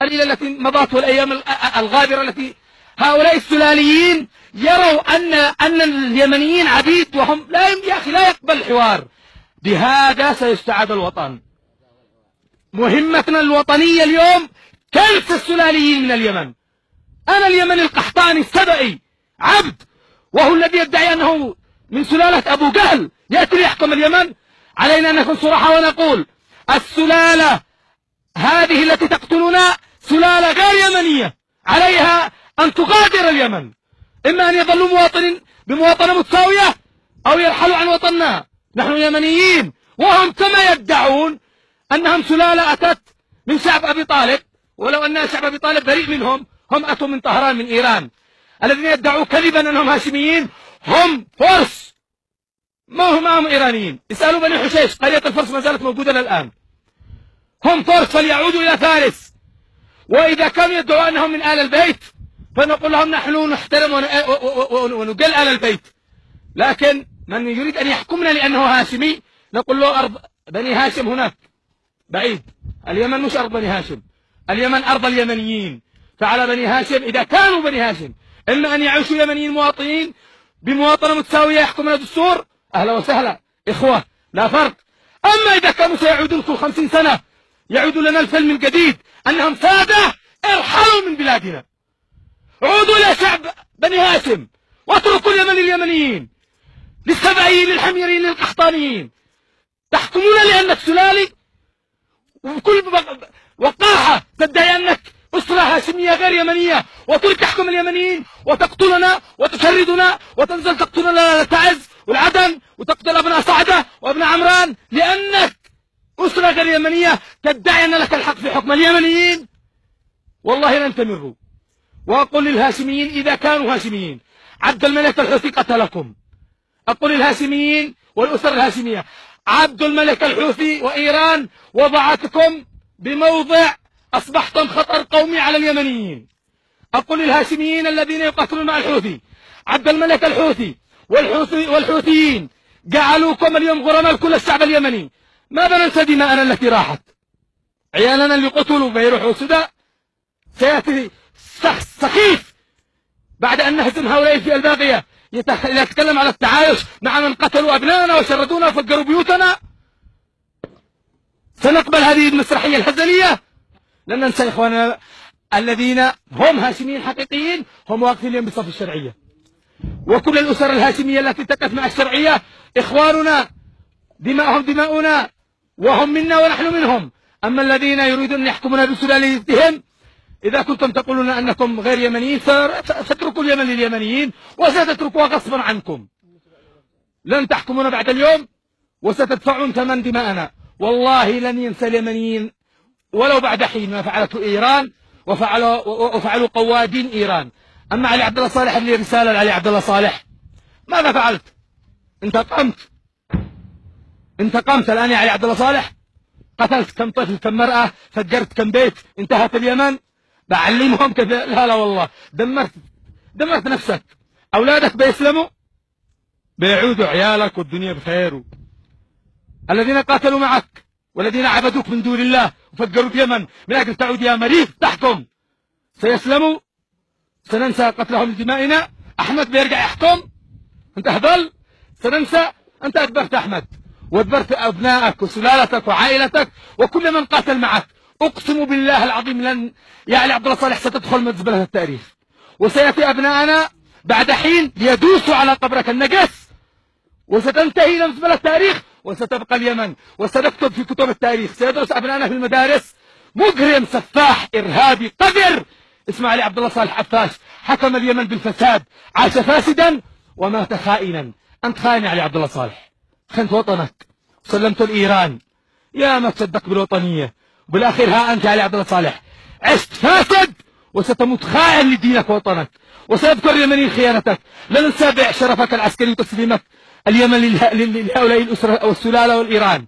القليلة التي مضت والأيام الغابرة التي هؤلاء السلاليين يروا أن اليمنيين عبيد، وهم يا أخي لا يقبل الحوار. بهذا سيستعاد الوطن. مهمتنا الوطنية اليوم كنس السلاليين من اليمن. أنا اليمني القحطاني السبئي عبد، وهو الذي يدعي أنه من سلالة أبو جهل يأتي ليحكم اليمن. علينا أن نكون صراحة ونقول السلالة هذه التي تقتلنا سلالة غير يمنية، عليها أن تغادر اليمن، إما أن يظلوا بمواطنة متساوية أو يرحلوا عن وطننا. نحن يمنيين، وهم كما يدعون أنهم سلالة أتت من شعب أبي طالب، ولو أن شعب أبي طالب بريء منهم، هم أتوا من طهران من إيران. الذين يدعوا كذبا أنهم هاشميين هم فرس، ما هم إيرانيين. اسألوا بني حشيش، قرية الفرس ما زالت موجودة للآن. هم فرس فليعودوا إلى فارس. وإذا كانوا يدعوا أنهم من آل البيت فنقول لهم نحن نحترم ونقل آل البيت، لكن من يريد أن يحكمنا لأنه هاشمي نقول له أرض بني هاشم هناك بعيد. اليمن مش أرض بني هاشم، اليمن أرض اليمنيين. فعلى بني هاشم إذا كانوا بني هاشم إما أن يعيشوا يمنيين مواطنين بمواطنة متساوية يحكمنا دستور، أهلا وسهلا إخوة، لا فرق. أما إذا كانوا سيعودون كل 50 سنة يعودوا لنا الفيلم الجديد أنهم سادة، ارحلوا من بلادنا، عودوا إلى شعب بني هاشم واتركوا اليمن لليمنيين، للسبعيين، للحميريين، للقحطانيين. تحكمون لأنك سلالي وبكل وقاحة تدعي أنك أسرة هاشمية غير يمنية، وتريد تحكم اليمنيين وتقتلنا وتشردنا وتنزل تقتلنا تعز والعدن وتقتل أبناء صعدة وأبناء عمران لأنك أسرة غير يمنية تدعي أن لك الحق في حكم اليمنيين. والله لن تمروا. وأقول للهاشميين إذا كانوا هاشميين، عبد الملك الحوثي قتلكم. أقول للهاشميين والأسر الهاشمية، عبد الملك الحوثي وإيران وضعتكم بموضع أصبحتم خطر قومي على اليمنيين. أقول للهاشميين الذين يقاتلون مع الحوثي، عبد الملك الحوثي والحوثيين جعلوكم اليوم غرماء لكل الشعب اليمني. ماذا ننسى دماءنا التي راحت؟ عيالنا اللي قتلوا بيروحوا السوداء سيأتي سخيف بعد أن نهزم هؤلاء الفئة الباغية يتكلم على التعايش مع من قتلوا أبنائنا وشردونا وفجروا بيوتنا. سنقبل هذه المسرحية الهزلية؟ لن ننسى إخواننا الذين هم هاشميين حقيقيين، هم واقفين اليوم بصف الشرعية، وكل الأسر الهاشمية التي تقف مع الشرعية إخواننا، دماؤهم دماؤنا وهم منا ونحن منهم. أما الذين يريدون أن يحكمنا بسلاليتهم، إذا كنتم تقولون أنكم غير يمنيين فاتركوا اليمن لليمنيين وستتركوها غصبا عنكم. لن تحكمونا بعد اليوم وستدفعون ثمن دماءنا. والله لن ينسى اليمنيين ولو بعد حين ما فعلته إيران وفعلوا قوادين إيران. أما علي عبد الله صالح، لي رسالة لعلي عبد الله صالح، ماذا فعلت؟ انتقمت الآن يا علي عبد الله صالح؟ قتلت كم طفل، كم مرأة، فجرت كم بيت، انتهت اليمن؟ بعلمهم كيف؟ لا والله، دمرت نفسك. أولادك بيسلموا بيعودوا عيالك والدنيا بخير. الذين قاتلوا معك والذين عبدوك من دون الله وفجروا اليمن من أجل تعود يا مريض تحكم سيسلموا؟ سننسى قتلهم لدمائنا؟ أحمد بيرجع يحكم؟ أنت هبل؟ سننسى؟ أنت أدبرت أحمد وادبرت أبنائك وسلالتك وعائلتك وكل من قاتل معك. أقسم بالله العظيم لن يا علي عبد الله صالح ستدخل مزبلة التاريخ، وسيأتي أبناءنا بعد حين ليدوسوا على قبرك النجس، وستنتهي إلى مزبلة التاريخ، وستبقى اليمن وسنكتب في كتب التاريخ. سيدرس أبناءنا في المدارس مجرم سفاح إرهابي قذر اسمه علي عبد الله صالح عفاش، حكم اليمن بالفساد، عاش فاسدا ومات خائنا. أنت خائن يا علي عبد الله صالح، خنت وطنك وسلمته لإيران. يا ما تصدق بالوطنية، وبالأخير ها أنت يا علي عبد الله صالح عشت فاسد وستموت خائن لدينك ووطنك، وسيذكر اليمنيين خيانتك. لن نسابع شرفك العسكري وتسليمك اليمن لهؤلاء الأسرة والسلالة والإيران.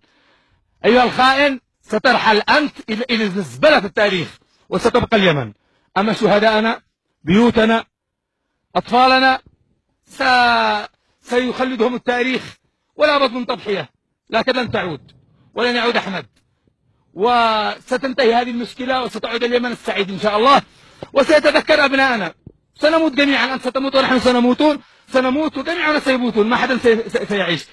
أيها الخائن، سترحل أنت إلى زبالة التاريخ وستبقى اليمن. أما شهداءنا، بيوتنا، أطفالنا سيخلدهم التاريخ ولا بد من تضحية، لكن لن تعود ولن يعود أحمد وستنتهي هذه المشكلة وستعود اليمن السعيد إن شاء الله، وسيتذكر أبناءنا. سنموت جميعا، أنت ستموت ونحن سنموت جميعا، سيموتون، ما حدا سيعيش.